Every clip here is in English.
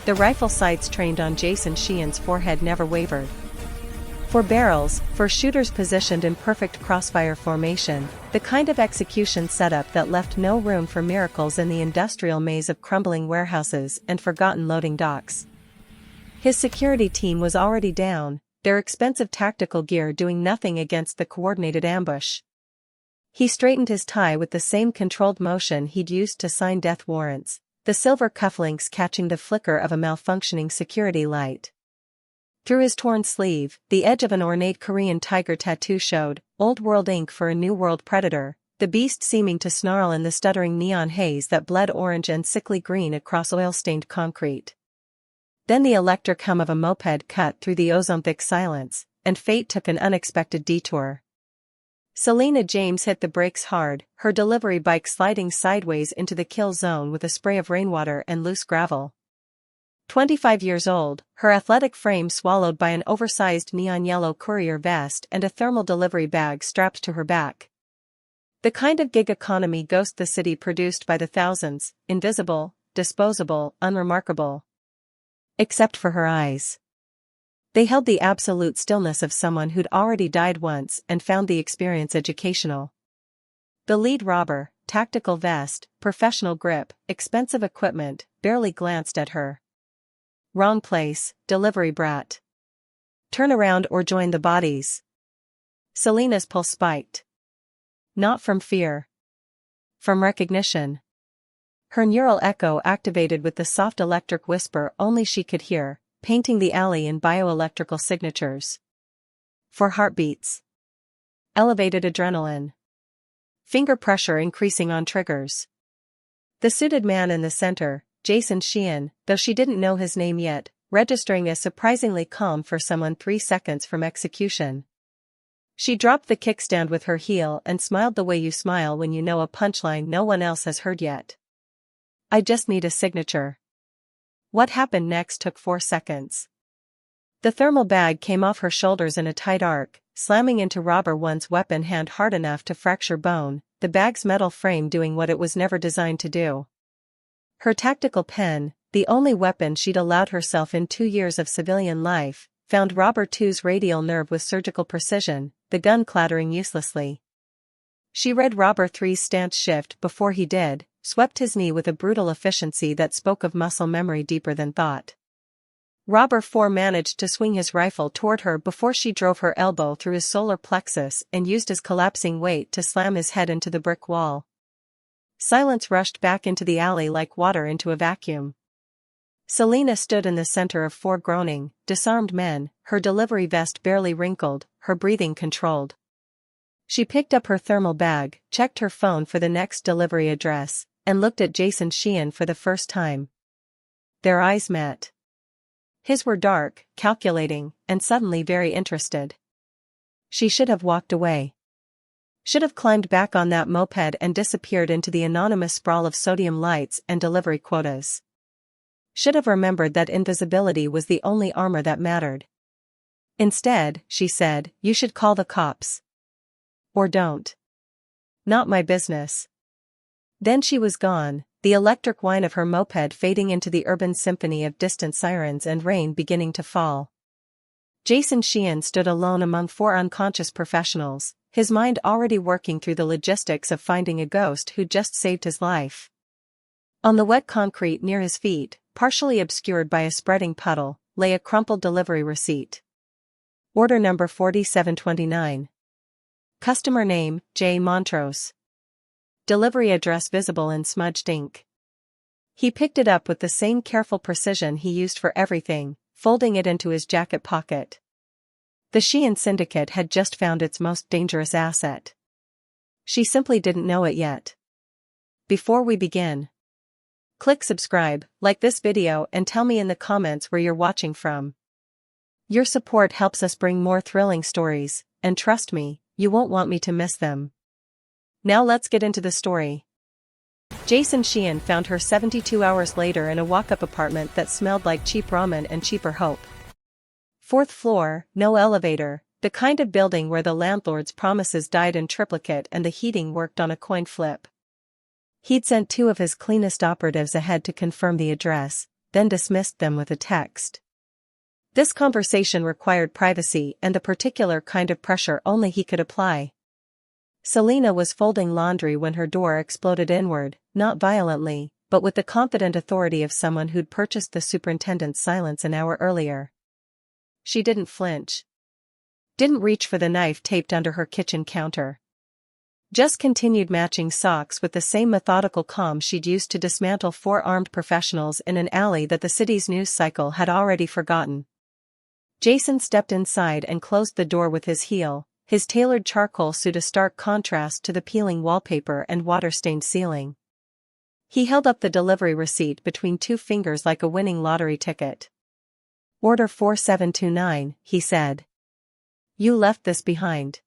The rifle sights trained on Jason Sheehan's forehead never wavered. 4 barrels, for shooters positioned in perfect crossfire formation, the kind of execution setup that left no room for miracles in the industrial maze of crumbling warehouses and forgotten loading docks. His security team was already down, their expensive tactical gear doing nothing against the coordinated ambush. He straightened his tie with the same controlled motion he'd used to sign death warrants, the silver cufflinks catching the flicker of a malfunctioning security light. Through his torn sleeve, the edge of an ornate Korean tiger tattoo showed, Old World ink for a New World predator, the beast seeming to snarl in the stuttering neon haze that bled orange and sickly green across oil-stained concrete. Then the electric hum of a moped cut through the ozone-thick silence, and fate took an unexpected detour. Selena James hit the brakes hard, her delivery bike sliding sideways into the kill zone with a spray of rainwater and loose gravel. 25 years old, her athletic frame swallowed by an oversized neon yellow courier vest and a thermal delivery bag strapped to her back. The kind of gig economy ghost the city produced by the thousands, invisible, disposable, unremarkable. Except for her eyes. They held the absolute stillness of someone who'd already died once and found the experience educational. The lead robber, tactical vest, professional grip, expensive equipment, barely glanced at her. Wrong place, delivery brat. Turn around or join the bodies. Selena's pulse spiked. Not from fear. From recognition. Her neural echo activated with the soft electric whisper only she could hear, painting the alley in bioelectrical signatures. 4 heartbeats. Elevated adrenaline. Finger pressure increasing on triggers. The suited man in the center, Jason Sheehan, though she didn't know his name yet, registering as surprisingly calm for someone 3 seconds from execution. She dropped the kickstand with her heel and smiled the way you smile when you know a punchline no one else has heard yet. I just need a signature. What happened next took 4 seconds. The thermal bag came off her shoulders in a tight arc, slamming into robber one's weapon hand hard enough to fracture bone, the bag's metal frame doing what it was never designed to do. Her tactical pen, the only weapon she'd allowed herself in 2 years of civilian life, found robber two's radial nerve with surgical precision, the gun clattering uselessly. She read robber three's stance shift before he did, swept his knee with a brutal efficiency that spoke of muscle memory deeper than thought. Robber 4 managed to swing his rifle toward her before she drove her elbow through his solar plexus and used his collapsing weight to slam his head into the brick wall. Silence rushed back into the alley like water into a vacuum. Selena stood in the center of 4 groaning, disarmed men, her delivery vest barely wrinkled, her breathing controlled. She picked up her thermal bag, checked her phone for the next delivery address, and looked at Jason Sheehan for the first time. Their eyes met. His were dark, calculating, and suddenly very interested. She should have walked away. Should have climbed back on that moped and disappeared into the anonymous sprawl of sodium lights and delivery quotas. Should have remembered that invisibility was the only armor that mattered. Instead, she said, "You should call the cops. Or don't. Not my business." Then she was gone, the electric whine of her moped fading into the urban symphony of distant sirens and rain beginning to fall. Jason Sheehan stood alone among 4 unconscious professionals, his mind already working through the logistics of finding a ghost who'd just saved his life. On the wet concrete near his feet, partially obscured by a spreading puddle, lay a crumpled delivery receipt. Order number 4729. Customer name, J. Montrose. Delivery address visible in smudged ink. He picked it up with the same careful precision he used for everything, folding it into his jacket pocket. The Sheehan syndicate had just found its most dangerous asset. She simply didn't know it yet. Before we begin, click subscribe, like this video and tell me in the comments where you're watching from. Your support helps us bring more thrilling stories, and trust me, you won't want me to miss them. Now let's get into the story. Jason Sheehan found her 72 hours later in a walk-up apartment that smelled like cheap ramen and cheaper hope. 4th floor, no elevator, the kind of building where the landlord's promises died in triplicate and the heating worked on a coin flip. He'd sent 2 of his cleanest operatives ahead to confirm the address, then dismissed them with a text. This conversation required privacy and the particular kind of pressure only he could apply. Selena was folding laundry when her door exploded inward, not violently, but with the confident authority of someone who'd purchased the superintendent's silence an hour earlier. She didn't flinch. Didn't reach for the knife taped under her kitchen counter. Just continued matching socks with the same methodical calm she'd used to dismantle 4 armed professionals in an alley that the city's news cycle had already forgotten. Jason stepped inside and closed the door with his heel, his tailored charcoal suit a stark contrast to the peeling wallpaper and water-stained ceiling. He held up the delivery receipt between 2 fingers like a winning lottery ticket. "Order 4729, he said. "You left this behind.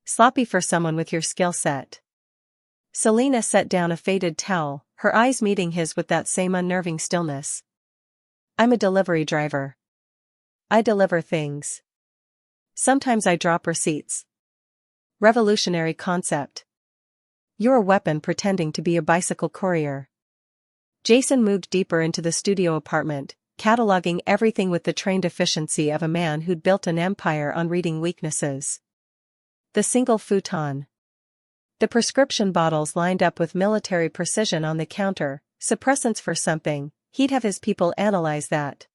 Sloppy for someone with your skill set." Selena set down a faded towel, her eyes meeting his with that same unnerving stillness. "I'm a delivery driver. I deliver things. Sometimes I drop receipts. Revolutionary concept. You're a weapon pretending to be a bicycle courier." Jason moved deeper into the studio apartment, cataloging everything with the trained efficiency of a man who'd built an empire on reading weaknesses. The single futon. The prescription bottles lined up with military precision on the counter, suppressants for something, he'd have his people analyze that.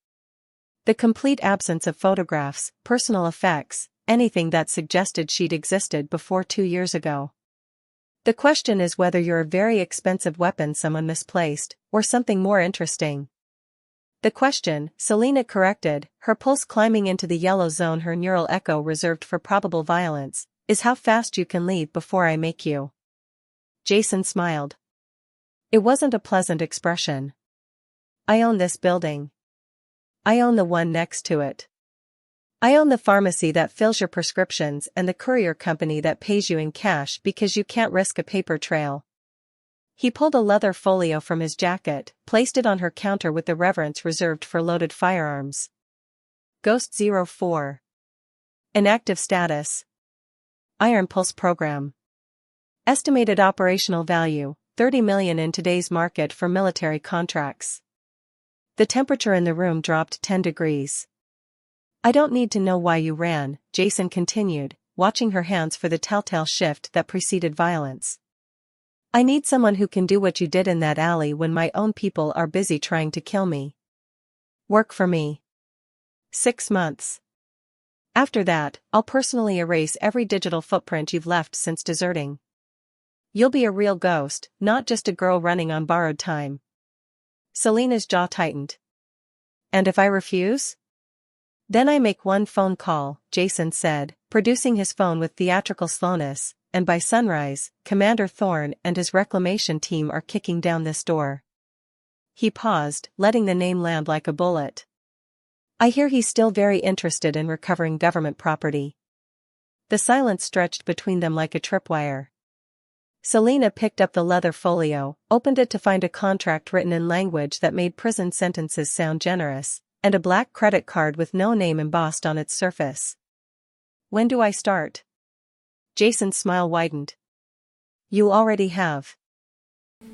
The complete absence of photographs, personal effects, anything that suggested she'd existed before 2 years ago. "The question is whether you're a very expensive weapon someone misplaced, or something more interesting." "The question," Selena corrected, her pulse climbing into the yellow zone her neural echo reserved for probable violence, "is how fast you can leave before I make you." Jason smiled. It wasn't a pleasant expression. "I own this building. I own the one next to it. I own the pharmacy that fills your prescriptions and the courier company that pays you in cash because you can't risk a paper trail." He pulled a leather folio from his jacket, placed it on her counter with the reverence reserved for loaded firearms. Ghost 04. Inactive status. Iron Pulse program. Estimated operational value, $30 million in today's market for military contracts. The temperature in the room dropped 10 degrees. "I don't need to know why you ran," Jason continued, watching her hands for the telltale shift that preceded violence. "I need someone who can do what you did in that alley when my own people are busy trying to kill me. Work for me. 6 months. After that, I'll personally erase every digital footprint you've left since deserting. You'll be a real ghost, not just a girl running on borrowed time." Selena's jaw tightened. "And if I refuse?" "Then I make one phone call," Jason said, producing his phone with theatrical slowness, "and by sunrise, Commander Thorne and his reclamation team are kicking down this door." He paused, letting the name land like a bullet. "I hear he's still very interested in recovering government property." The silence stretched between them like a tripwire. Selena picked up the leather folio, opened it to find a contract written in language that made prison sentences sound generous, and a black credit card with no name embossed on its surface. "When do I start?" Jason's smile widened. "You already have."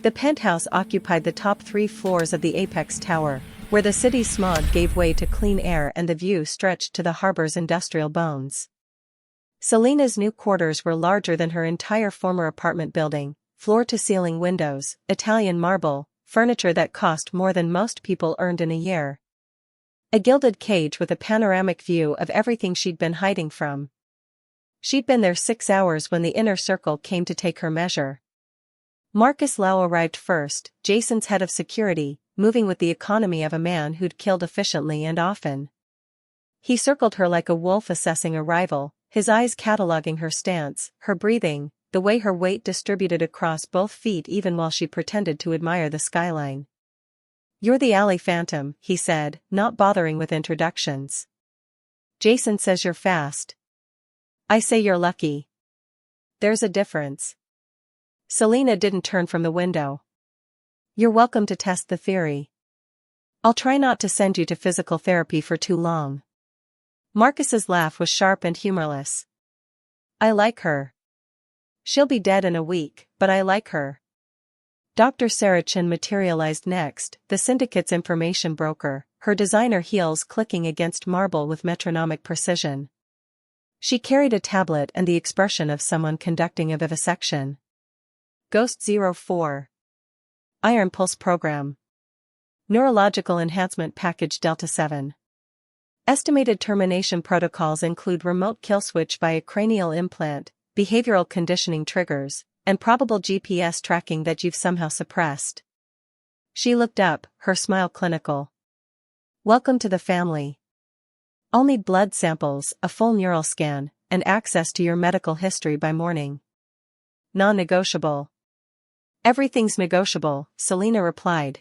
The penthouse occupied the top 3 floors of the apex tower, where the city's smog gave way to clean air and the view stretched to the harbor's industrial bones. Selena's new quarters were larger than her entire former apartment building, floor-to-ceiling windows, Italian marble, furniture that cost more than most people earned in a year. A gilded cage with a panoramic view of everything she'd been hiding from. She'd been there 6 hours when the inner circle came to take her measure. Marcus Lau arrived first, Jason's head of security, moving with the economy of a man who'd killed efficiently and often. He circled her like a wolf assessing a rival, his eyes cataloging her stance, her breathing, the way her weight distributed across both feet even while she pretended to admire the skyline. "You're the alley phantom," he said, not bothering with introductions. "Jason says you're fast. I say you're lucky. There's a difference." Selena didn't turn from the window. "You're welcome to test the theory. I'll try not to send you to physical therapy for too long." Marcus's laugh was sharp and humorless. "I like her. She'll be dead in a week, but I like her." Dr. Sarah Chin materialized next, the syndicate's information broker, her designer heels clicking against marble with metronomic precision. She carried a tablet and the expression of someone conducting a vivisection. Ghost 04. Iron Pulse Program. Neurological Enhancement Package Delta 7. Estimated termination protocols include remote kill switch via cranial implant, behavioral conditioning triggers, and probable GPS tracking that you've somehow suppressed. She looked up, her smile clinical. Welcome to the family. I'll need blood samples, a full neural scan, and access to your medical history by morning. Non-negotiable. Everything's negotiable, Selena replied.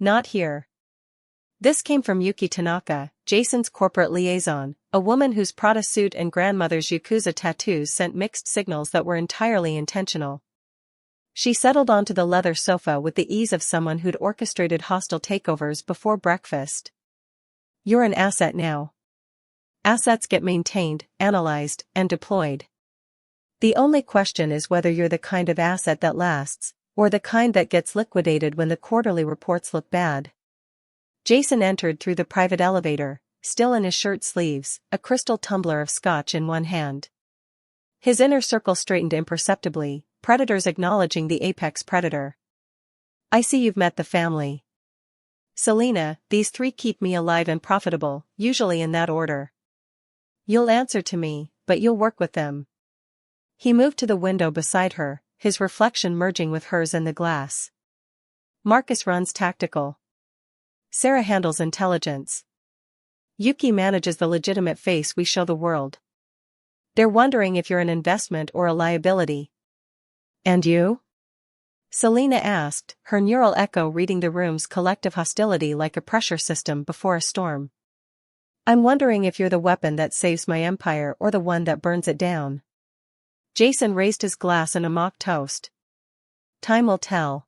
Not here. This came from Yuki Tanaka, Jason's corporate liaison, a woman whose Prada suit and grandmother's Yakuza tattoos sent mixed signals that were entirely intentional. She settled onto the leather sofa with the ease of someone who'd orchestrated hostile takeovers before breakfast. You're an asset now. Assets get maintained, analyzed, and deployed. The only question is whether you're the kind of asset that lasts, or the kind that gets liquidated when the quarterly reports look bad. Jason entered through the private elevator, still in his shirt sleeves, a crystal tumbler of scotch in one hand. His inner circle straightened imperceptibly, predators acknowledging the apex predator. I see you've met the family. Selena, these three keep me alive and profitable, usually in that order. You'll answer to me, but you'll work with them. He moved to the window beside her, his reflection merging with hers in the glass. Marcus runs tactical. Sarah handles intelligence. Yuki manages the legitimate face we show the world. They're wondering if you're an investment or a liability. And you? Selena asked, her neural echo reading the room's collective hostility like a pressure system before a storm. I'm wondering if you're the weapon that saves my empire or the one that burns it down. Jason raised his glass in a mock toast. Time will tell.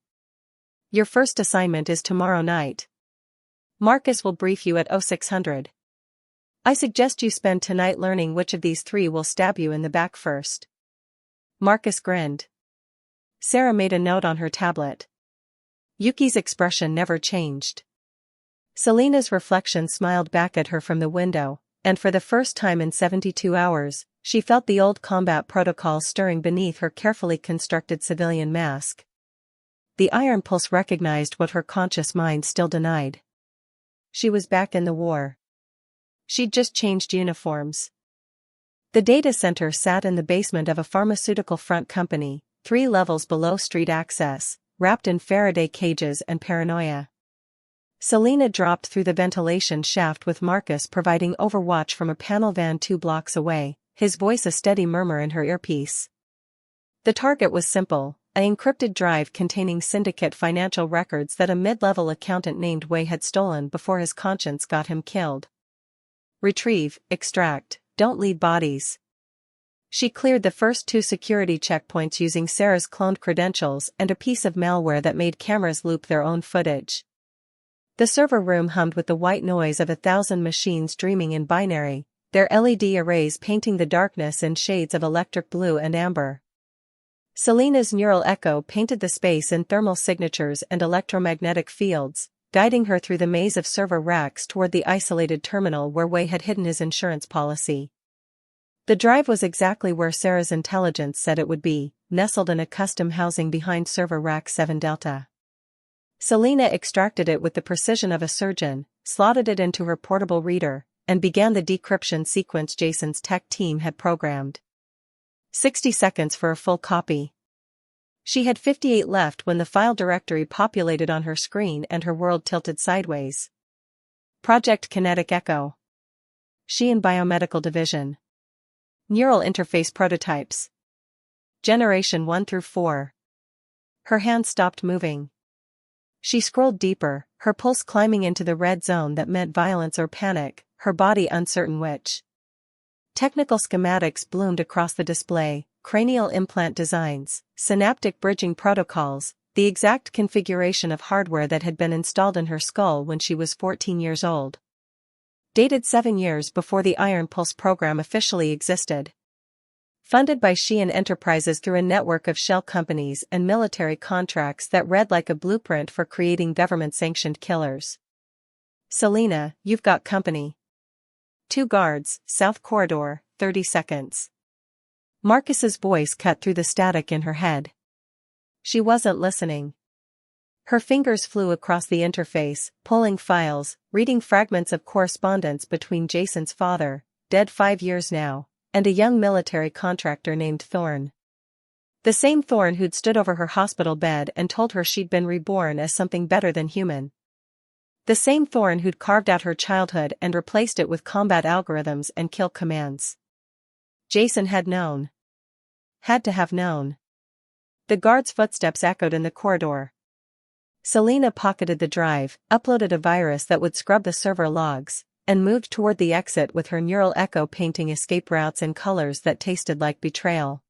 Your first assignment is tomorrow night. Marcus will brief you at 0600. I suggest you spend tonight learning which of these three will stab you in the back first. Marcus grinned. Sarah made a note on her tablet. Yuki's expression never changed. Selena's reflection smiled back at her from the window, and for the first time in 72 hours, she felt the old combat protocol stirring beneath her carefully constructed civilian mask. The Iron Pulse recognized what her conscious mind still denied. She was back in the war. She'd just changed uniforms. The data center sat in the basement of a pharmaceutical front company, 3 levels below street access, wrapped in Faraday cages and paranoia. Selena dropped through the ventilation shaft with Marcus providing overwatch from a panel van 2 blocks away, his voice a steady murmur in her earpiece. The target was simple. An encrypted drive containing syndicate financial records that a mid-level accountant named Wei had stolen before his conscience got him killed. Retrieve, extract, don't leave bodies. She cleared the first 2 security checkpoints using Sarah's cloned credentials and a piece of malware that made cameras loop their own footage. The server room hummed with the white noise of 1,000 machines dreaming in binary, their LED arrays painting the darkness in shades of electric blue and amber. Selena's neural echo painted the space in thermal signatures and electromagnetic fields, guiding her through the maze of server racks toward the isolated terminal where Wei had hidden his insurance policy. The drive was exactly where Sarah's intelligence said it would be, nestled in a custom housing behind server rack 7 Delta. Selena extracted it with the precision of a surgeon, slotted it into her portable reader, and began the decryption sequence Jason's tech team had programmed. 60 seconds for a full copy. She had 58 left when the file directory populated on her screen and her world tilted sideways. Project Kinetic Echo. She in Biomedical Division. Neural Interface Prototypes. Generation 1 through 4. Her hand stopped moving. She scrolled deeper, her pulse climbing into the red zone that meant violence or panic, her body uncertain which. Technical schematics bloomed across the display, cranial implant designs, synaptic bridging protocols, the exact configuration of hardware that had been installed in her skull when she was 14 years old. Dated 7 years before the Iron Pulse program officially existed. Funded by Shein Enterprises through a network of shell companies and military contracts that read like a blueprint for creating government-sanctioned killers. Selena, you've got company. 2 guards, South Corridor, 30 seconds. Marcus's voice cut through the static in her head. She wasn't listening. Her fingers flew across the interface, pulling files, reading fragments of correspondence between Jason's father, dead 5 years now, and a young military contractor named Thorne. The same Thorne who'd stood over her hospital bed and told her she'd been reborn as something better than human. The same Thorne who'd carved out her childhood and replaced it with combat algorithms and kill commands. Jason had known. Had to have known. The guard's footsteps echoed in the corridor. Selena pocketed the drive, uploaded a virus that would scrub the server logs, and moved toward the exit with her neural echo painting escape routes in colors that tasted like betrayal.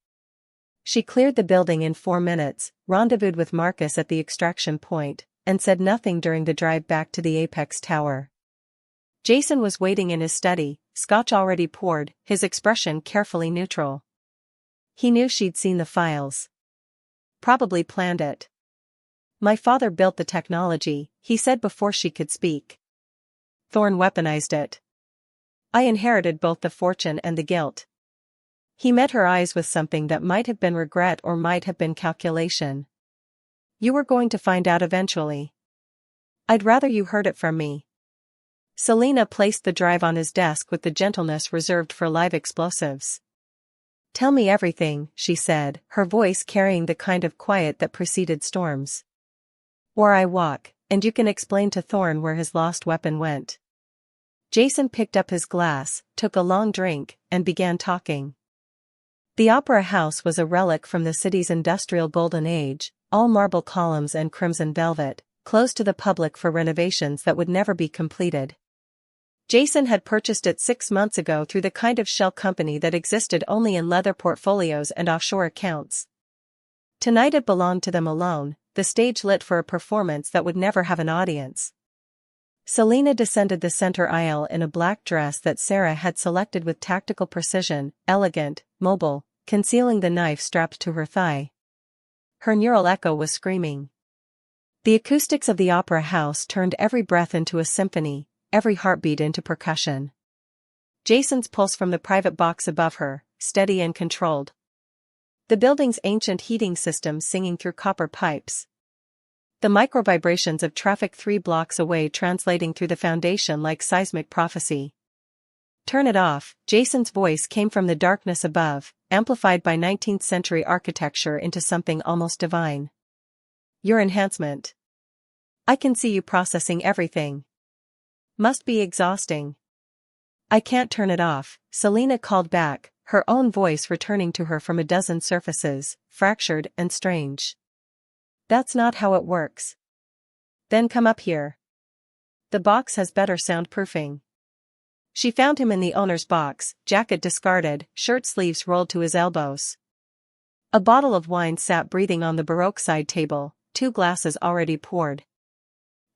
She cleared the building in 4 minutes, rendezvoused with Marcus at the extraction point, and said nothing during the drive back to the Apex Tower. Jason was waiting in his study, scotch already poured, his expression carefully neutral. He knew she'd seen the files. Probably planned it. My father built the technology, he said before she could speak. Thorne weaponized it. I inherited both the fortune and the guilt. He met her eyes with something that might have been regret or might have been calculation. You were going to find out eventually. I'd rather you heard it from me. Selena placed the drive on his desk with the gentleness reserved for live explosives. Tell me everything, she said, her voice carrying the kind of quiet that preceded storms. Or I walk, and you can explain to Thorne where his lost weapon went. Jason picked up his glass, took a long drink, and began talking. The Opera House was a relic from the city's industrial golden age, all marble columns and crimson velvet, closed to the public for renovations that would never be completed. Jason had purchased it 6 months ago through the kind of shell company that existed only in leather portfolios and offshore accounts. Tonight it belonged to them alone, the stage lit for a performance that would never have an audience. Selena descended the center aisle in a black dress that Sarah had selected with tactical precision, elegant, mobile, concealing the knife strapped to her thigh. Her neural echo was screaming. The acoustics of the Opera House turned every breath into a symphony, every heartbeat into percussion. Jason's pulse from the private box above her, steady and controlled. The building's ancient heating system singing through copper pipes. The micro-vibrations of traffic 3 blocks away translating through the foundation like seismic prophecy. Turn it off, Jason's voice came from the darkness above, amplified by 19th century architecture into something almost divine. Your enhancement. I can see you processing everything. Must be exhausting. I can't turn it off, Selena called back, her own voice returning to her from a dozen surfaces, fractured and strange. That's not how it works. Then come up here. The box has better soundproofing. She found him in the owner's box, jacket discarded, shirt sleeves rolled to his elbows. A bottle of wine sat breathing on the Baroque side table, 2 glasses already poured.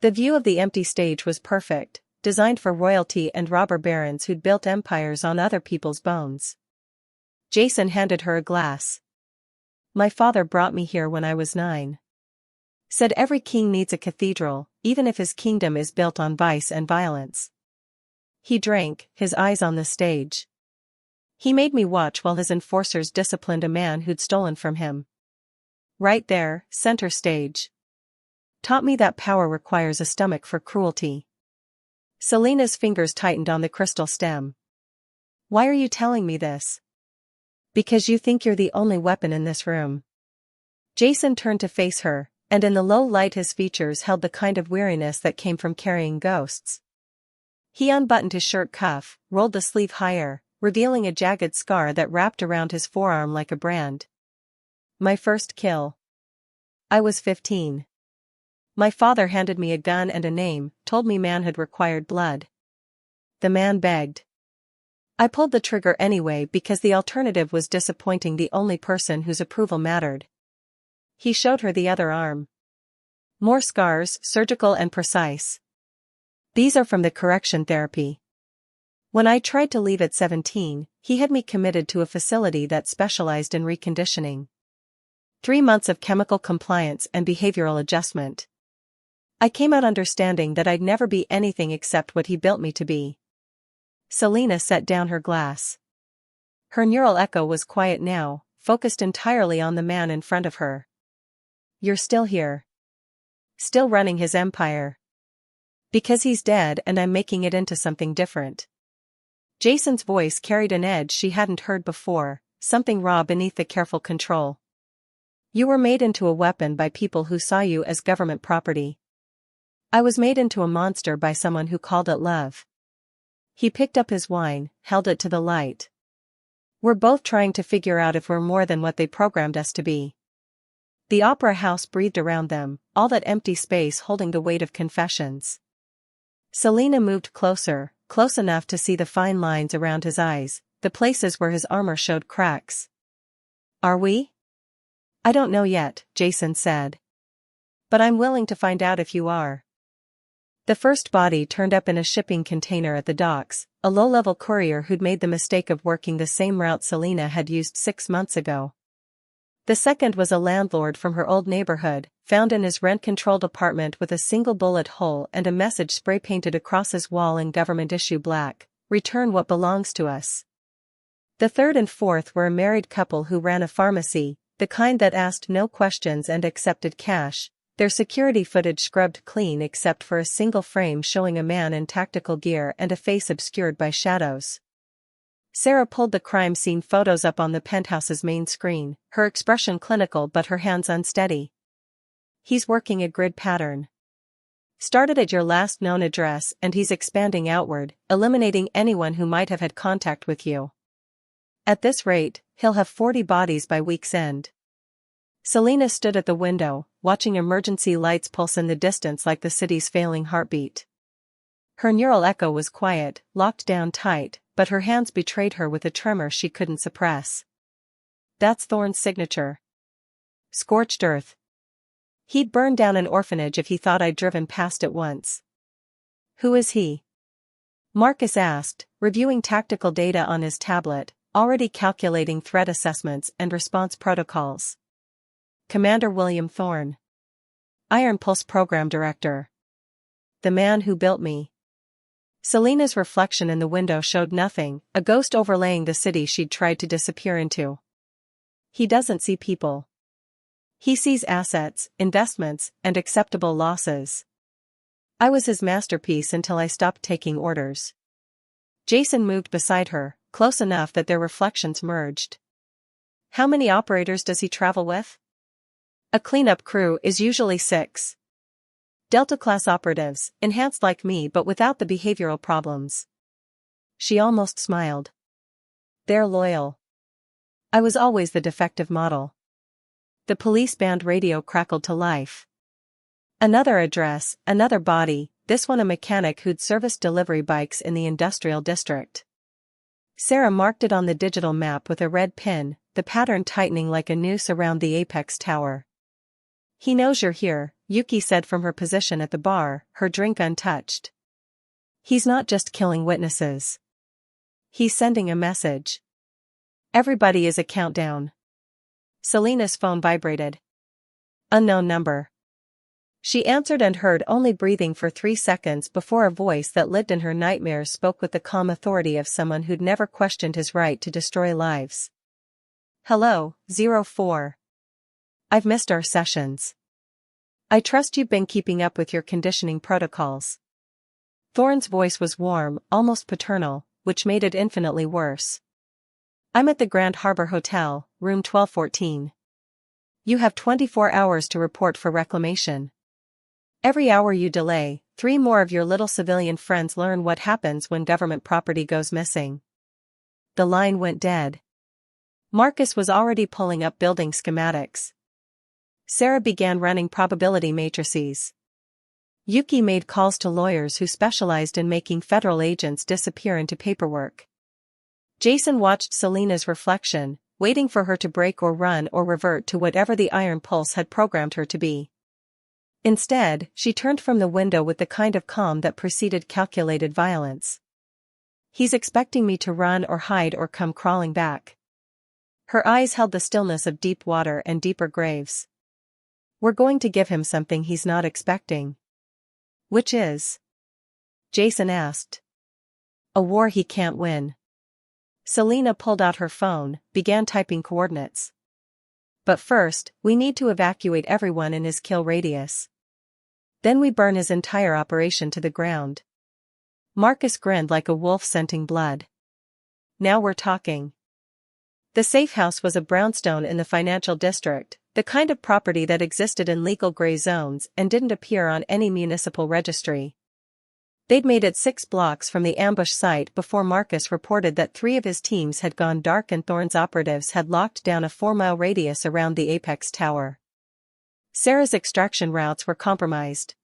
The view of the empty stage was perfect, designed for royalty and robber barons who'd built empires on other people's bones. Jason handed her a glass. My father brought me here when I was 9. Said every king needs a cathedral, even if his kingdom is built on vice and violence. He drank, his eyes on the stage. He made me watch while his enforcers disciplined a man who'd stolen from him. Right there, center stage. Taught me that power requires a stomach for cruelty. Selena's fingers tightened on the crystal stem. Why are you telling me this? Because you think you're the only weapon in this room. Jason turned to face her, and in the low light his features held the kind of weariness that came from carrying ghosts. He unbuttoned his shirt cuff, rolled the sleeve higher, revealing a jagged scar that wrapped around his forearm like a brand. My first kill. I was 15. My father handed me a gun and a name, told me manhood required blood. The man begged. I pulled the trigger anyway because the alternative was disappointing the only person whose approval mattered. He showed her the other arm. More scars, surgical and precise. These are from the correction therapy. When I tried to leave at 17, He had me committed to a facility that specialized in reconditioning. 3 months of chemical compliance and behavioral adjustment. I came out understanding that I'd never be anything except what he built me to be. Selena set down her glass. Her neural echo was quiet now, focused entirely on the man in front of her. You're still here. Still running his empire. Because he's dead and I'm making it into something different. Jason's voice carried an edge she hadn't heard before, something raw beneath the careful control. You were made into a weapon by people who saw you as government property. I was made into a monster by someone who called it love. He picked up his wine, held it to the light. We're both trying to figure out if we're more than what they programmed us to be. The opera house breathed around them, all that empty space holding the weight of confessions. Selena moved closer, close enough to see the fine lines around his eyes, the places where his armor showed cracks. Are we? I don't know yet, Jason said. But I'm willing to find out if you are. The first body turned up in a shipping container at the docks, a low-level courier who'd made the mistake of working the same route Selena had used 6 months ago. The second was a landlord from her old neighborhood, found in his rent-controlled apartment with a single bullet hole and a message spray-painted across his wall in government-issue black, "Return what belongs to us." The third and fourth were a married couple who ran a pharmacy, the kind that asked no questions and accepted cash, their security footage scrubbed clean except for a single frame showing a man in tactical gear and a face obscured by shadows. Sarah pulled the crime scene photos up on the penthouse's main screen, her expression clinical but her hands unsteady. He's working a grid pattern. Started at your last known address and he's expanding outward, eliminating anyone who might have had contact with you. At this rate, he'll have 40 bodies by week's end. Selena stood at the window, watching emergency lights pulse in the distance like the city's failing heartbeat. Her neural echo was quiet, locked down tight, but her hands betrayed her with a tremor she couldn't suppress. That's Thorne's signature. Scorched earth. He'd burn down an orphanage if he thought I'd driven past it once. Who is he? Marcus asked, reviewing tactical data on his tablet, already calculating threat assessments and response protocols. Commander William Thorne. Iron Pulse Program Director. The man who built me. Selena's reflection in the window showed nothing, a ghost overlaying the city she'd tried to disappear into. He doesn't see people. He sees assets, investments, and acceptable losses. I was his masterpiece until I stopped taking orders. Jason moved beside her, close enough that their reflections merged. How many operators does he travel with? A cleanup crew is usually 6. Delta-class operatives, enhanced like me but without the behavioral problems. She almost smiled. They're loyal. I was always the defective model. The police band radio crackled to life. Another address, another body, this one a mechanic who'd serviced delivery bikes in the industrial district. Sarah marked it on the digital map with a red pin, the pattern tightening like a noose around the apex tower. He knows you're here, Yuki said from her position at the bar, her drink untouched. He's not just killing witnesses. He's sending a message. Everybody is a countdown. Selena's phone vibrated. Unknown number. She answered and heard only breathing for 3 seconds before a voice that lived in her nightmares spoke with the calm authority of someone who'd never questioned his right to destroy lives. Hello, 04. I've missed our sessions. I trust you've been keeping up with your conditioning protocols. Thorne's voice was warm, almost paternal, which made it infinitely worse. I'm at the Grand Harbor Hotel, room 1214. You have 24 hours to report for reclamation. Every hour you delay, 3 more of your little civilian friends learn what happens when government property goes missing. The line went dead. Marcus was already pulling up building schematics. Sarah began running probability matrices. Yuki made calls to lawyers who specialized in making federal agents disappear into paperwork. Jason watched Selena's reflection, waiting for her to break or run or revert to whatever the Iron Pulse had programmed her to be. Instead, she turned from the window with the kind of calm that preceded calculated violence. He's expecting me to run or hide or come crawling back. Her eyes held the stillness of deep water and deeper graves. We're going to give him something he's not expecting. Which is? Jason asked. A war he can't win. Selena pulled out her phone, began typing coordinates. But first, we need to evacuate everyone in his kill radius. Then we burn his entire operation to the ground. Marcus grinned like a wolf scenting blood. Now we're talking. The safe house was a brownstone in the financial district, the kind of property that existed in legal gray zones and didn't appear on any municipal registry. They'd made it 6 blocks from the ambush site before Marcus reported that 3 of his teams had gone dark and Thorne's operatives had locked down a 4-mile radius around the Apex Tower. Sarah's extraction routes were compromised.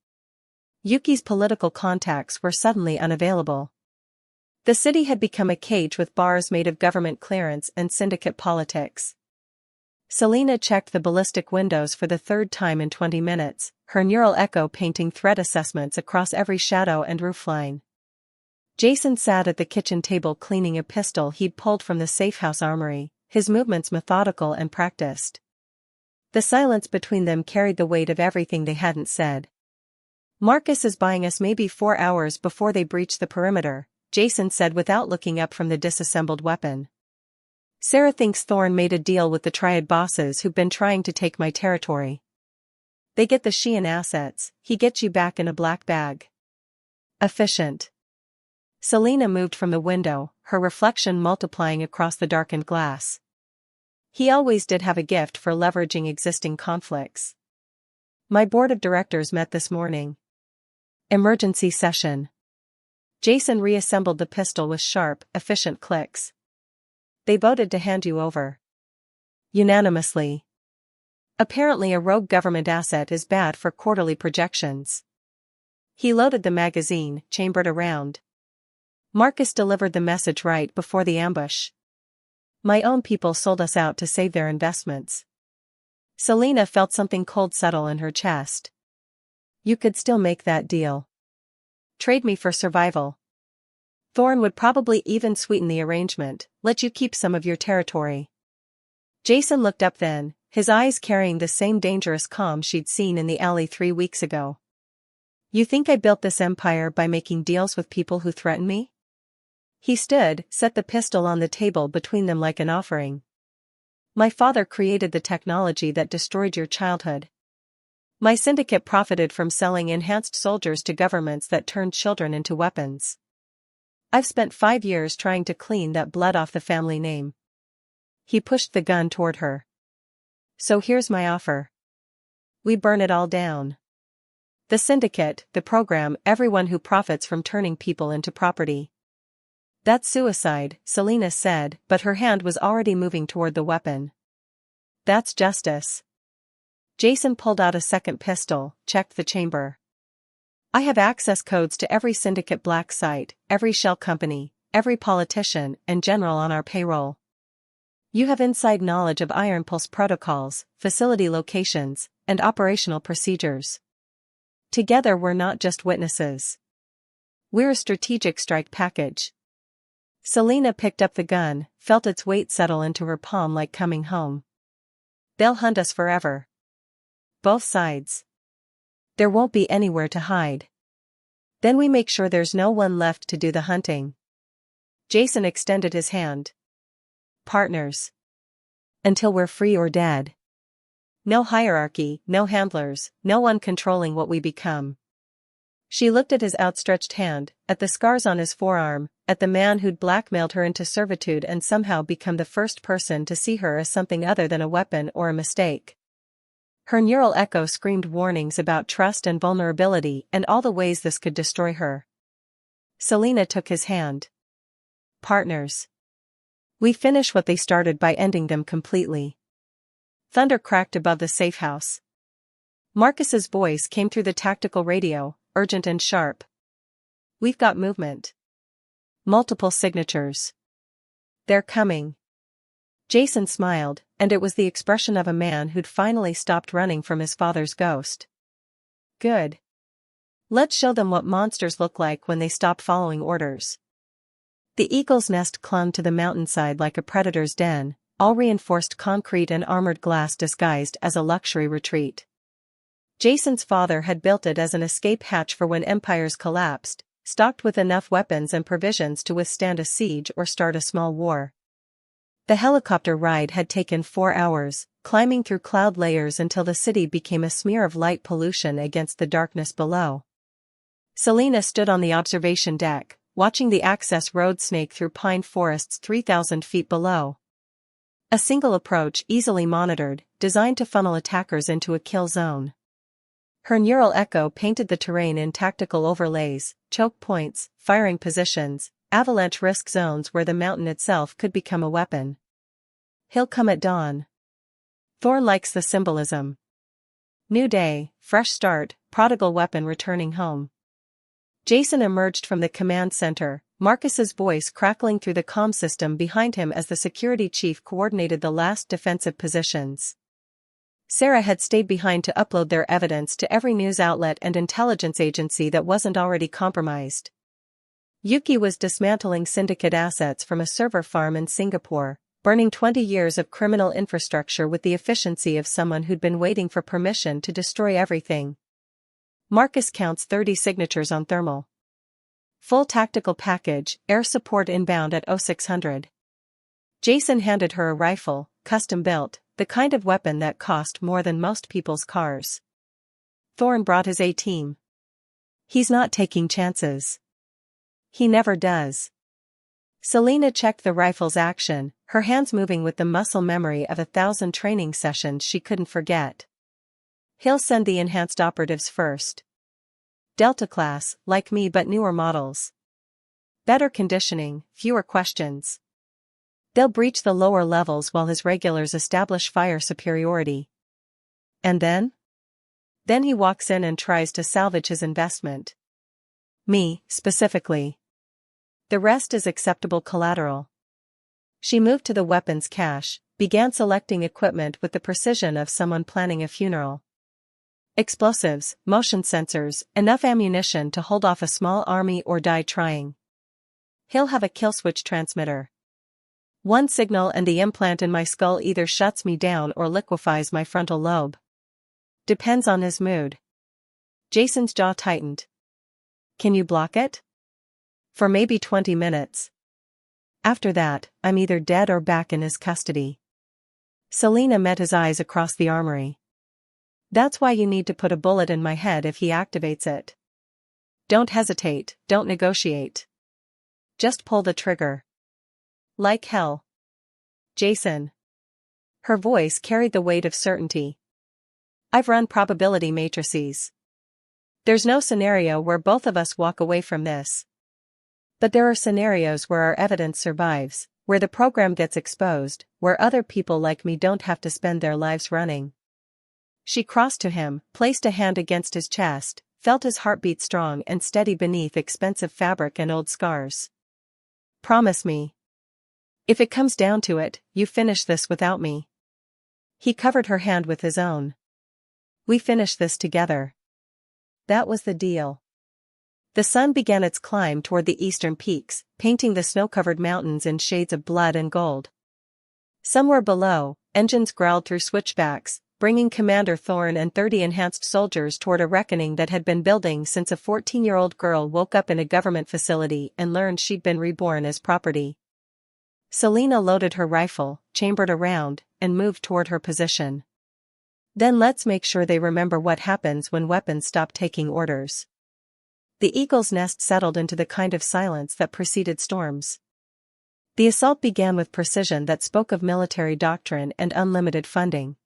Yuki's political contacts were suddenly unavailable. The city had become a cage with bars made of government clearance and syndicate politics. Selena checked the ballistic windows for the 3rd time in 20 minutes, her neural echo painting threat assessments across every shadow and roofline. Jason sat at the kitchen table cleaning a pistol he'd pulled from the safehouse armory, his movements methodical and practiced. The silence between them carried the weight of everything they hadn't said. Marcus is buying us maybe 4 hours before they breach the perimeter, Jason said without looking up from the disassembled weapon. Sarah thinks Thorne made a deal with the Triad bosses who've been trying to take my territory. They get the Sheehan assets, he gets you back in a black bag. Efficient. Selena moved from the window, her reflection multiplying across the darkened glass. He always did have a gift for leveraging existing conflicts. My board of directors met this morning. Emergency session. Jason reassembled the pistol with sharp, efficient clicks. They voted to hand you over. Unanimously. Apparently a rogue government asset is bad for quarterly projections. He loaded the magazine, chambered around. Marcus delivered the message right before the ambush. My own people sold us out to save their investments. Selena felt something cold settle in her chest. You could still make that deal. Trade me for survival. Thorne would probably even sweeten the arrangement, let you keep some of your territory. Jason looked up then, his eyes carrying the same dangerous calm she'd seen in the alley 3 weeks ago. You think I built this empire by making deals with people who threaten me? He stood, set the pistol on the table between them like an offering. My father created the technology that destroyed your childhood. My syndicate profited from selling enhanced soldiers to governments that turned children into weapons. I've spent 5 years trying to clean that blood off the family name. He pushed the gun toward her. So here's my offer. We burn it all down. The syndicate, the program, everyone who profits from turning people into property. That's suicide, Selena said, but her hand was already moving toward the weapon. That's justice. Jason pulled out a second pistol, checked the chamber. I have access codes to every syndicate black site, every shell company, every politician and general on our payroll. You have inside knowledge of Iron Pulse protocols, facility locations, and operational procedures. Together we're not just witnesses. We're a strategic strike package. Selena picked up the gun, felt its weight settle into her palm like coming home. They'll hunt us forever. Both sides. There won't be anywhere to hide. Then we make sure there's no one left to do the hunting. Jason extended his hand. Partners. Until we're free or dead. No hierarchy, no handlers, no one controlling what we become. She looked at his outstretched hand, at the scars on his forearm, at the man who'd blackmailed her into servitude and somehow become the first person to see her as something other than a weapon or a mistake. Her neural echo screamed warnings about trust and vulnerability and all the ways this could destroy her. Selena took his hand. Partners. We finish what they started by ending them completely. Thunder cracked above the safe house. Marcus's voice came through the tactical radio, urgent and sharp. We've got movement. Multiple signatures. They're coming. Jason smiled, and it was the expression of a man who'd finally stopped running from his father's ghost. Good. Let's show them what monsters look like when they stop following orders. The eagle's nest clung to the mountainside like a predator's den, all reinforced concrete and armored glass disguised as a luxury retreat. Jason's father had built it as an escape hatch for when empires collapsed, stocked with enough weapons and provisions to withstand a siege or start a small war. The helicopter ride had taken 4 hours, climbing through cloud layers until the city became a smear of light pollution against the darkness below. Selena stood on the observation deck, watching the access road snake through pine forests 3,000 feet below. A single approach easily monitored, designed to funnel attackers into a kill zone. Her neural echo painted the terrain in tactical overlays, choke points, firing positions, avalanche risk zones where the mountain itself could become a weapon. He'll come at dawn. Thorn likes the symbolism. New day, fresh start, prodigal weapon returning home. Jason emerged from the command center, Marcus's voice crackling through the comm system behind him as the security chief coordinated the last defensive positions. Sarah had stayed behind to upload their evidence to every news outlet and intelligence agency that wasn't already compromised. Yuki was dismantling syndicate assets from a server farm in Singapore, burning 20 years of criminal infrastructure with the efficiency of someone who'd been waiting for permission to destroy everything. Marcus counts 30 signatures on thermal. Full tactical package, air support inbound at 0600. Jason handed her a rifle, custom built, the kind of weapon that cost more than most people's cars. Thorn brought his A-team. He's not taking chances. He never does. Selena checked the rifle's action, her hands moving with the muscle memory of 1,000 training sessions she couldn't forget. He'll send the enhanced operatives first. Delta class, like me but newer models. Better conditioning, fewer questions. They'll breach the lower levels while his regulars establish fire superiority. And then? Then he walks in and tries to salvage his investment. Me, specifically. The rest is acceptable collateral. She moved to the weapons cache, began selecting equipment with the precision of someone planning a funeral. Explosives, motion sensors, enough ammunition to hold off a small army or die trying. He'll have a kill switch transmitter. One signal and the implant in my skull either shuts me down or liquefies my frontal lobe. Depends on his mood. Jason's jaw tightened. Can you block it? For maybe 20 minutes. After that, I'm either dead or back in his custody. Selena met his eyes across the armory. That's why you need to put a bullet in my head if he activates it. Don't hesitate, don't negotiate. Just pull the trigger. Like hell. Jason. Her voice carried the weight of certainty. I've run probability matrices. There's no scenario where both of us walk away from this. But there are scenarios where our evidence survives, where the program gets exposed, where other people like me don't have to spend their lives running. She crossed to him, placed a hand against his chest, felt his heartbeat strong and steady beneath expensive fabric and old scars. Promise me. If it comes down to it, you finish this without me. He covered her hand with his own. We finish this together. That was the deal. The sun began its climb toward the eastern peaks, painting the snow-covered mountains in shades of blood and gold. Somewhere below, engines growled through switchbacks, bringing Commander Thorn and 30 enhanced soldiers toward a reckoning that had been building since a 14-year-old girl woke up in a government facility and learned she'd been reborn as property. Selena loaded her rifle, chambered a round, and moved toward her position. Then let's make sure they remember what happens when weapons stop taking orders. The eagle's nest settled into the kind of silence that preceded storms. The assault began with precision that spoke of military doctrine and unlimited funding.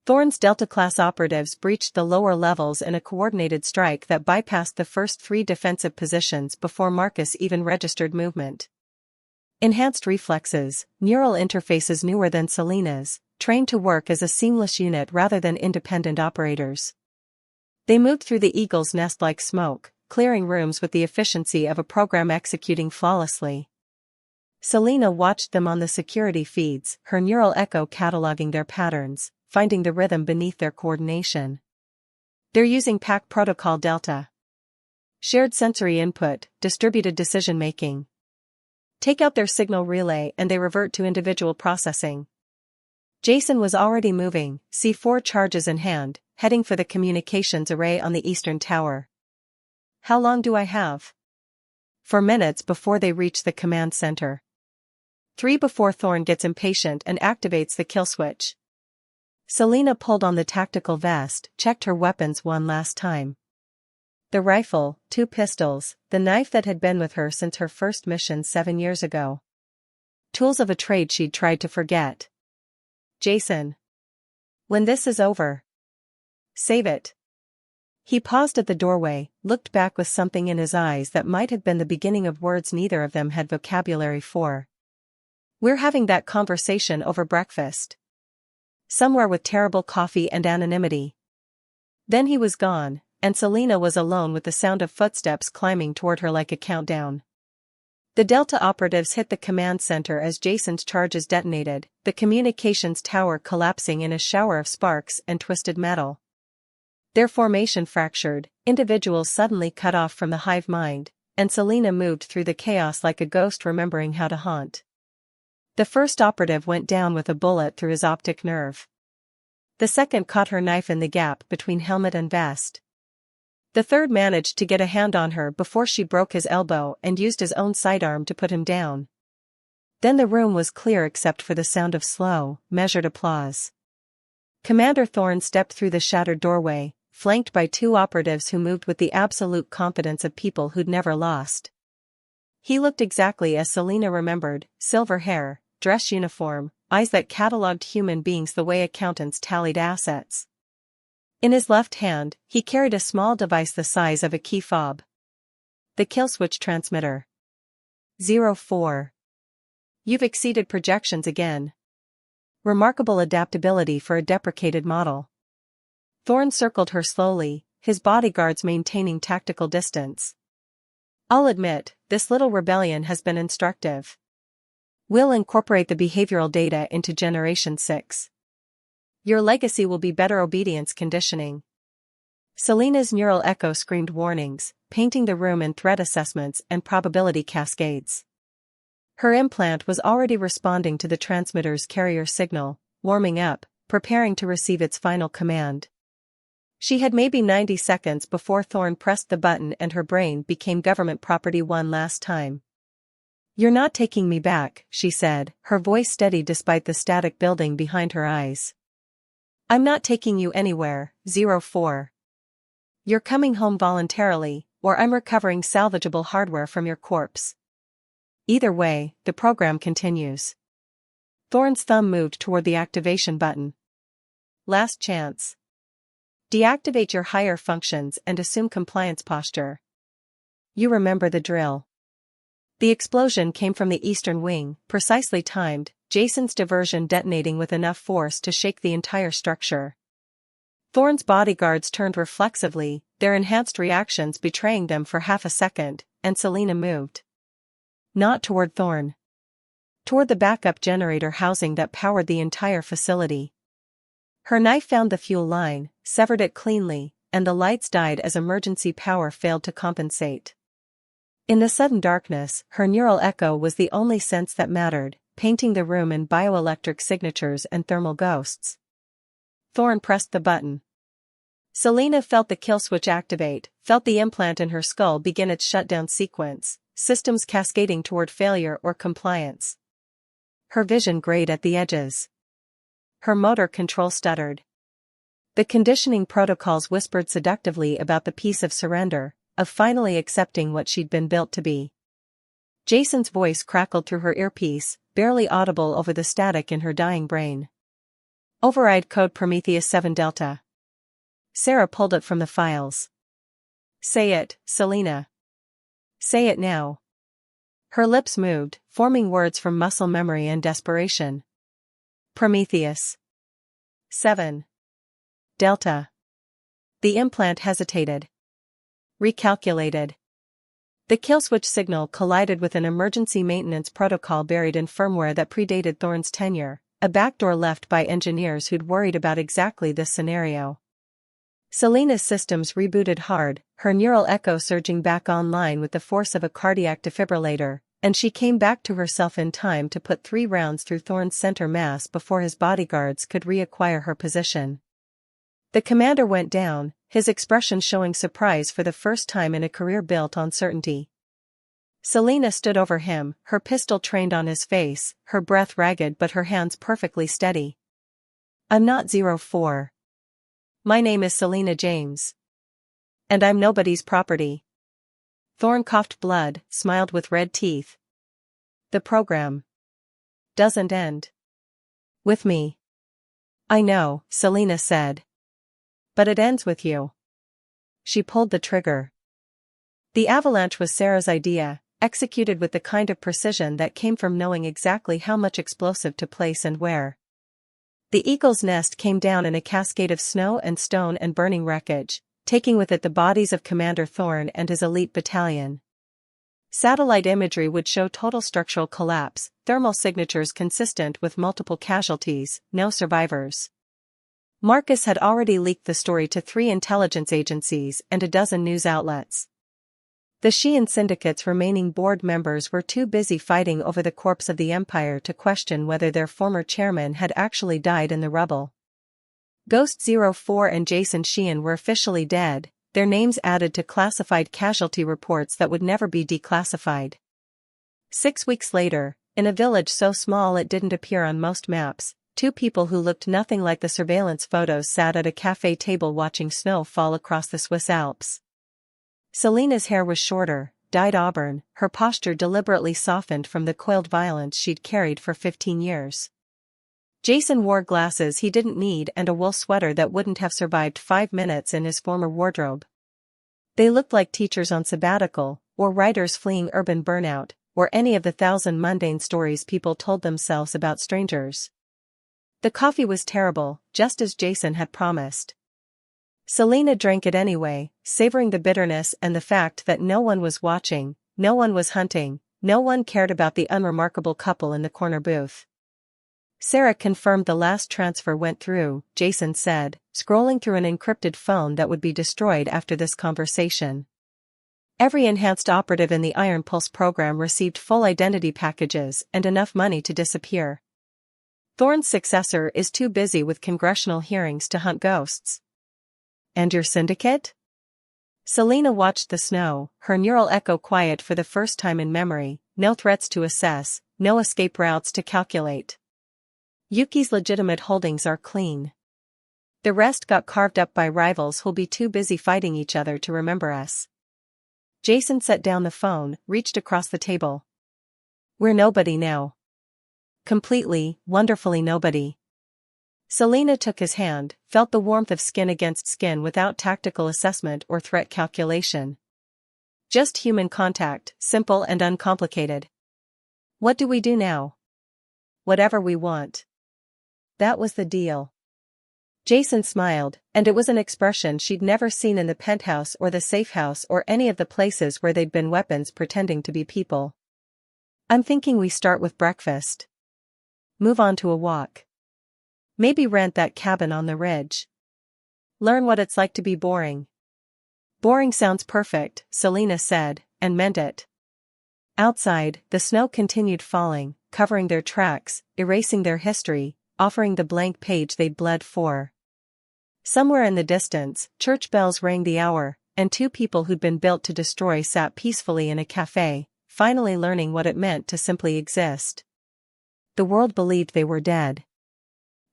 Thorn's Delta-class operatives breached the lower levels in a coordinated strike that bypassed the first 3 defensive positions before Marcus even registered movement. Enhanced reflexes, neural interfaces newer than Selena's, trained to work as a seamless unit rather than independent operators. They moved through the eagle's nest like smoke, clearing rooms with the efficiency of a program executing flawlessly. Selena watched them on the security feeds, her neural echo cataloging their patterns, finding the rhythm beneath their coordination. They're using Pack Protocol Delta. Shared sensory input, distributed decision-making. Take out their signal relay and they revert to individual processing. Jason was already moving, C4 charges in hand, heading for the communications array on the eastern tower. How long do I have? 4 minutes before they reach the command center. 3 before Thorn gets impatient and activates the kill switch. Selena pulled on the tactical vest, checked her weapons one last time. The rifle, 2 pistols, the knife that had been with her since her first mission 7 years ago. Tools of a trade she'd tried to forget. Jason. When this is over. Save it. He paused at the doorway, looked back with something in his eyes that might have been the beginning of words neither of them had vocabulary for. We're having that conversation over breakfast. Somewhere with terrible coffee and anonymity. Then he was gone, and Selena was alone with the sound of footsteps climbing toward her like a countdown. The Delta operatives hit the command center as Jason's charges detonated, the communications tower collapsing in a shower of sparks and twisted metal. Their formation fractured, individuals suddenly cut off from the hive mind, and Selena moved through the chaos like a ghost remembering how to haunt. The first operative went down with a bullet through his optic nerve. The second caught her knife in the gap between helmet and vest. The third managed to get a hand on her before she broke his elbow and used his own sidearm to put him down. Then the room was clear except for the sound of slow, measured applause. Commander Thorn stepped through the shattered doorway, flanked by 2 operatives who moved with the absolute confidence of people who'd never lost. He looked exactly as Selena remembered, silver hair, dress uniform, eyes that catalogued human beings the way accountants tallied assets. In his left hand, he carried a small device the size of a key fob. The kill switch transmitter. 04. You've exceeded projections again. Remarkable adaptability for a deprecated model. Thorn circled her slowly, his bodyguards maintaining tactical distance. I'll admit, this little rebellion has been instructive. We'll incorporate the behavioral data into Generation 6. Your legacy will be better obedience conditioning. Selena's neural echo screamed warnings, painting the room in threat assessments and probability cascades. Her implant was already responding to the transmitter's carrier signal, warming up, preparing to receive its final command. She had maybe 90 seconds before Thorn pressed the button and her brain became government property one last time. You're not taking me back, she said, her voice steady despite the static building behind her eyes. I'm not taking you anywhere, 04. You're coming home voluntarily, or I'm recovering salvageable hardware from your corpse. Either way, the program continues. Thorn's thumb moved toward the activation button. Last chance. Deactivate your higher functions and assume compliance posture. You remember the drill. The explosion came from the eastern wing, precisely timed, Jason's diversion detonating with enough force to shake the entire structure. Thorn's bodyguards turned reflexively, their enhanced reactions betraying them for half a second, and Selena moved. Not toward Thorn. Toward the backup generator housing that powered the entire facility. Her knife found the fuel line, severed it cleanly, and the lights died as emergency power failed to compensate. In the sudden darkness, her neural echo was the only sense that mattered, painting the room in bioelectric signatures and thermal ghosts. Thorn pressed the button. Selena felt the kill switch activate, felt the implant in her skull begin its shutdown sequence, systems cascading toward failure or compliance. Her vision grayed at the edges. Her motor control stuttered. The conditioning protocols whispered seductively about the peace of surrender, of finally accepting what she'd been built to be. Jason's voice crackled through her earpiece, barely audible over the static in her dying brain. Override code Prometheus 7 Delta. Sarah pulled it from the files. Say it, Selena. Say it now. Her lips moved, forming words from muscle memory and desperation. Prometheus 7 Delta. The implant hesitated. Recalculated. The kill switch signal collided with an emergency maintenance protocol buried in firmware that predated Thorn's tenure, a backdoor left by engineers who'd worried about exactly this scenario. Selena's systems rebooted hard, her neural echo surging back online with the force of a cardiac defibrillator, and she came back to herself in time to put 3 rounds through Thorne's center mass before his bodyguards could reacquire her position. The commander went down, his expression showing surprise for the first time in a career built on certainty. Selena stood over him, her pistol trained on his face, her breath ragged but her hands perfectly steady. "I'm not 04. My name is Selena James. And I'm nobody's property." Thorne coughed blood, smiled with red teeth. "The program doesn't end with me." "I know," Selena said. "But it ends with you." She pulled the trigger. The avalanche was Sarah's idea, executed with the kind of precision that came from knowing exactly how much explosive to place and where. The eagle's nest came down in a cascade of snow and stone and burning wreckage, taking with it the bodies of Commander Thorne and his elite battalion. Satellite imagery would show total structural collapse, thermal signatures consistent with multiple casualties, no survivors. Marcus had already leaked the story to 3 intelligence agencies and a dozen news outlets. The Sheehan Syndicate's remaining board members were too busy fighting over the corpse of the Empire to question whether their former chairman had actually died in the rubble. Ghost 04 and Jason Sheehan were officially dead, their names added to classified casualty reports that would never be declassified. 6 weeks later, in a village so small it didn't appear on most maps, 2 people who looked nothing like the surveillance photos sat at a cafe table watching snow fall across the Swiss Alps. Selena's hair was shorter, dyed auburn, her posture deliberately softened from the coiled violence she'd carried for 15 years. Jason wore glasses he didn't need and a wool sweater that wouldn't have survived 5 minutes in his former wardrobe. They looked like teachers on sabbatical, or writers fleeing urban burnout, or any of the 1,000 mundane stories people told themselves about strangers. The coffee was terrible, just as Jason had promised. Selena drank it anyway, savoring the bitterness and the fact that no one was watching, no one was hunting, no one cared about the unremarkable couple in the corner booth. "Sarah confirmed the last transfer went through," Jason said, scrolling through an encrypted phone that would be destroyed after this conversation. "Every enhanced operative in the Iron Pulse program received full identity packages and enough money to disappear. Thorne's successor is too busy with congressional hearings to hunt ghosts." "And your syndicate?" Selena watched the snow, her neural echo quiet for the first time in memory, no threats to assess, no escape routes to calculate. "Yuki's legitimate holdings are clean. The rest got carved up by rivals who'll be too busy fighting each other to remember us." Jason set down the phone, reached across the table. "We're nobody now. Completely, wonderfully nobody." Selena took his hand, felt the warmth of skin against skin without tactical assessment or threat calculation. Just human contact, simple and uncomplicated. "What do we do now?" "Whatever we want." That was the deal. Jason smiled, and it was an expression she'd never seen in the penthouse or the safe house or any of the places where they'd been weapons pretending to be people. "I'm thinking we start with breakfast. Move on to a walk. Maybe rent that cabin on the ridge. Learn what it's like to be boring." "Boring sounds perfect," Selena said, and meant it. Outside, the snow continued falling, covering their tracks, erasing their history, offering the blank page they'd bled for. Somewhere in the distance, church bells rang the hour, and 2 people who'd been built to destroy sat peacefully in a cafe, finally learning what it meant to simply exist. The world believed they were dead.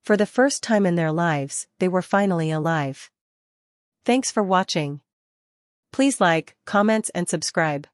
For the first time in their lives, they were finally alive. Thanks for watching. Please like, comment and subscribe.